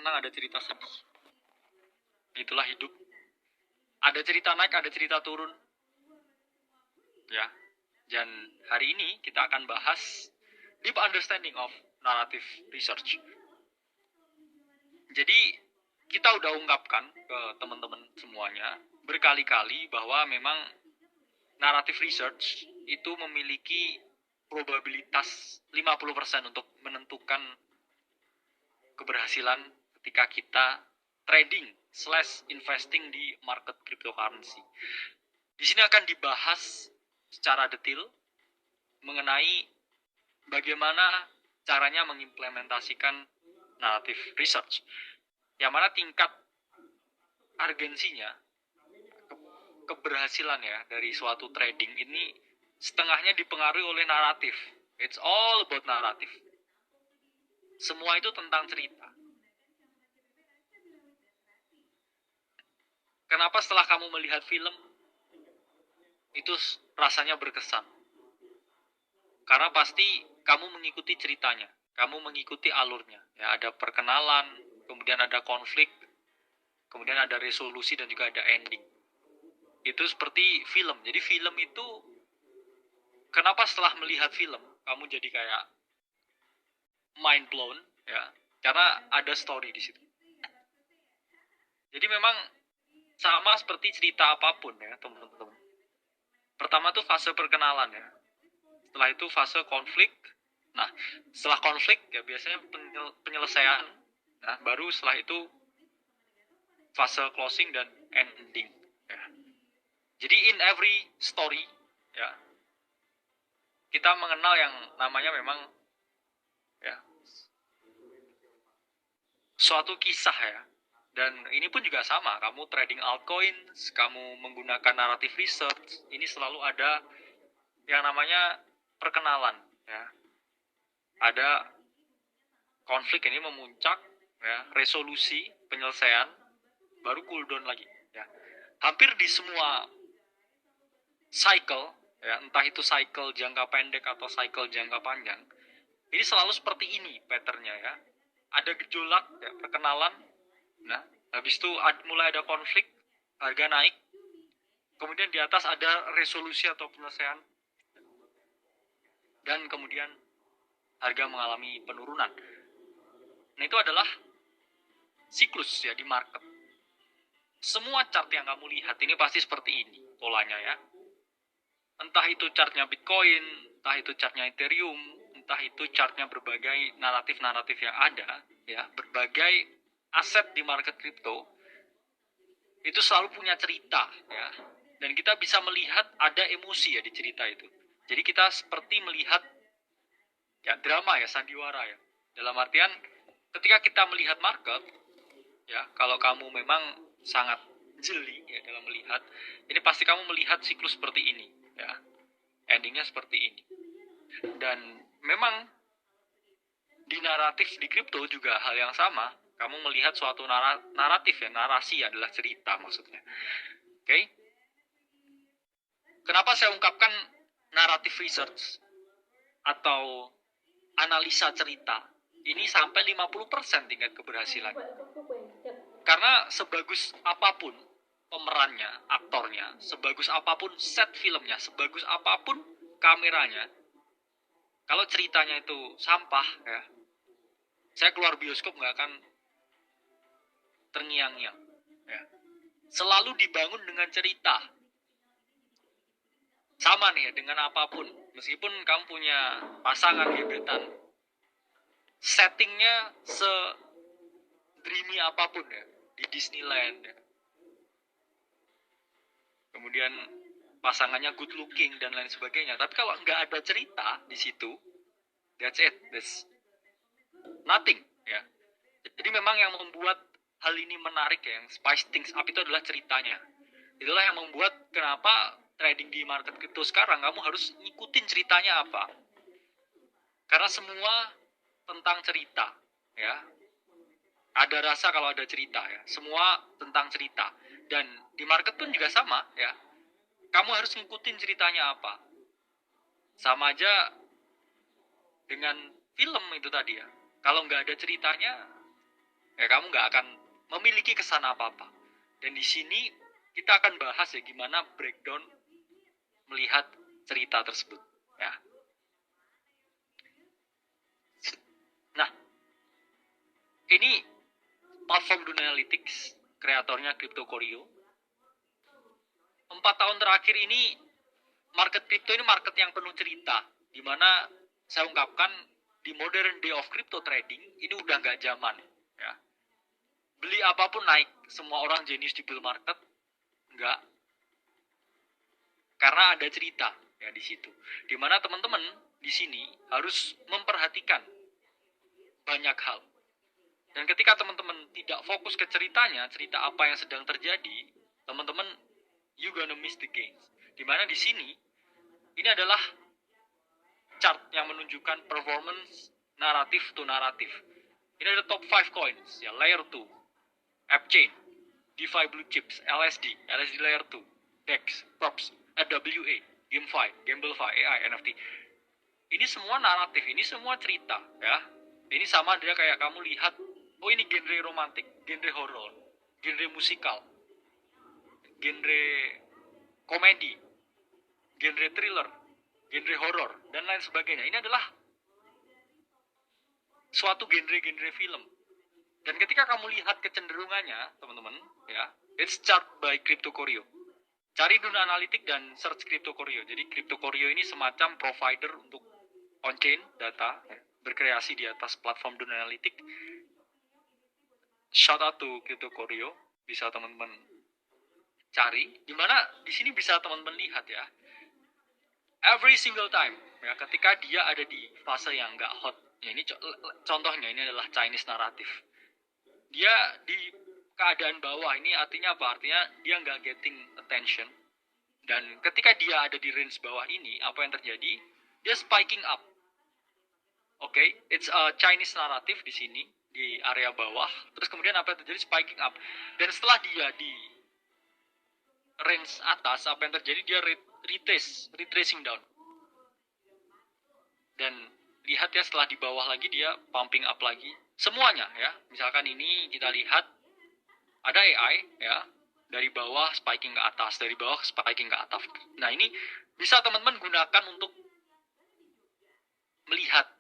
senang, ada cerita sedih. Itulah hidup. Ada cerita naik, ada cerita turun. Ya. Dan hari ini kita akan bahas deep understanding of narrative research. Jadi kita udah ungkapkan ke teman-teman semuanya berkali-kali bahwa memang narrative research itu memiliki probabilitas 50% untuk menentukan keberhasilan ketika kita trading / investing di market cryptocurrency. Di sini akan dibahas secara detail mengenai bagaimana caranya mengimplementasikan narrative research. Yang mana tingkat urgensinya, keberhasilan ya dari suatu trading ini setengahnya dipengaruhi oleh naratif. It's all about naratif. Semua itu tentang cerita. Kenapa setelah kamu melihat film itu rasanya berkesan? Karena pasti kamu mengikuti ceritanya, kamu mengikuti alurnya. Ya, ada perkenalan, kemudian ada konflik, kemudian ada resolusi dan juga ada ending. Itu seperti film. Jadi film itu, kenapa setelah melihat film kamu jadi kayak mind blown, ya? Karena ada story di situ. Jadi memang sama seperti cerita apapun ya, teman-teman. Pertama tuh fase perkenalan ya. Setelah itu fase konflik. Nah, setelah konflik ya biasanya penyelesaian. Nah, baru setelah itu fase closing dan ending. Ya. Jadi in every story ya kita mengenal yang namanya memang ya suatu kisah ya. Dan ini pun juga sama, kamu trading altcoins, kamu menggunakan narrative research, ini selalu ada yang namanya perkenalan ya. Ada konflik ini memuncak ya, resolusi, penyelesaian, baru cooldown lagi ya. Hampir di semua cycle ya, entah itu cycle jangka pendek atau cycle jangka panjang, ini selalu seperti ini patternnya ya. Ada gejolak ya, perkenalan. Nah, habis itu mulai ada konflik, harga naik. Kemudian di atas ada resolusi atau penyelesaian. Dan kemudian harga mengalami penurunan. Nah, itu adalah siklus ya di market. Semua chart yang kamu lihat ini pasti seperti ini polanya ya. Entah itu chartnya Bitcoin, entah itu chartnya Ethereum, entah itu chartnya berbagai naratif-naratif yang ada ya, berbagai aset di market kripto itu selalu punya cerita ya, dan kita bisa melihat ada emosi ya di cerita itu. Jadi kita seperti melihat ya drama ya, sandiwara ya, dalam artian ketika kita melihat market ya, kalau kamu memang sangat jeli ya dalam melihat ini, pasti kamu melihat siklus seperti ini ya, endingnya seperti ini. Dan memang di naratif di kripto juga hal yang sama. Kamu melihat suatu naratif ya, narasi adalah cerita maksudnya. Oke? Kenapa saya ungkapkan narrative research atau analisa cerita ini sampai 50% tingkat keberhasilan? Karena sebagus apapun pemerannya, aktornya, sebagus apapun set filmnya, sebagus apapun kameranya, kalau ceritanya itu sampah ya, saya keluar bioskop nggak akan terngiang-ngiang ya. Selalu dibangun dengan cerita. Sama nih ya dengan apapun, meskipun kamu punya pasangan gebetan, settingnya se-dreamy apapun ya, di Disneyland ya. Kemudian pasangannya good looking dan lain sebagainya, tapi kalau nggak ada cerita di situ, that's it, that's nothing ya. Jadi memang yang membuat hal ini menarik ya, yang spice things up itu adalah ceritanya. Itulah yang membuat kenapa trading di market crypto sekarang kamu harus ngikutin ceritanya apa. Karena semua tentang cerita ya. Ada rasa kalau ada cerita ya. Semua tentang cerita. Dan di market pun juga sama ya. Kamu harus ngikutin ceritanya apa. Sama aja dengan film itu tadi ya. Kalau nggak ada ceritanya Ya, kamu nggak akan memiliki kesan apa-apa. Dan di sini kita akan bahas ya gimana breakdown melihat cerita tersebut. Ya. Nah, ini platform Duna Analytics, kreatornya CryptoCorio. 4 tahun terakhir ini, market crypto ini market yang penuh cerita. Dimana saya ungkapkan, di modern day of crypto trading, ini udah nggak zaman. Ya. Beli apapun naik, semua orang jenius di bull market, nggak. Karena ada cerita ya di situ. Dimana teman-teman di sini harus memperhatikan banyak hal. Dan ketika teman-teman tidak fokus ke ceritanya, cerita apa yang sedang terjadi, teman-teman, you gonna miss the gains. Dimana di sini, ini adalah chart yang menunjukkan performance naratif to naratif. Ini ada top 5 coins, ya, layer 2, AppChain, DeFi Blue Chips, LSD layer 2, DEX, Props, AWA, GameFi, GambleFi, AI, NFT. Ini semua naratif, ini semua cerita, ya. Ini sama dia kayak kamu lihat, oh ini genre romantik, genre horror, genre musikal, genre komedi, genre thriller, genre horror, dan lain sebagainya. Ini adalah suatu genre-genre film. Dan ketika kamu lihat kecenderungannya, teman-teman, ya, it's chart by CryptoCorio. Cari Duna Analytics dan search CryptoCorio. Jadi CryptoCorio ini semacam provider untuk on-chain data, ya, berkreasi di atas platform Duna Analytics. Shout out to CryptoCorio, bisa teman-teman cari. Dimana di sini bisa teman-teman lihat ya, every single time, ya, ketika dia ada di fase yang nggak hot. Ya, ini contohnya, ini adalah Chinese narrative. Dia di keadaan bawah, ini artinya apa? Artinya dia nggak getting attention. Dan ketika dia ada di range bawah ini, apa yang terjadi? Dia spiking up. Oke, it's a Chinese narrative di sini, di area bawah. Terus kemudian apa yang terjadi? Spiking up. Dan setelah dia di range atas, apa yang terjadi? Dia retracing down. Dan lihat ya, setelah di bawah lagi dia pumping up lagi. Semuanya ya. Misalkan ini kita lihat ada AI ya, dari bawah spiking ke atas, dari bawah spiking ke atas. Nah, ini bisa teman-teman gunakan untuk melihat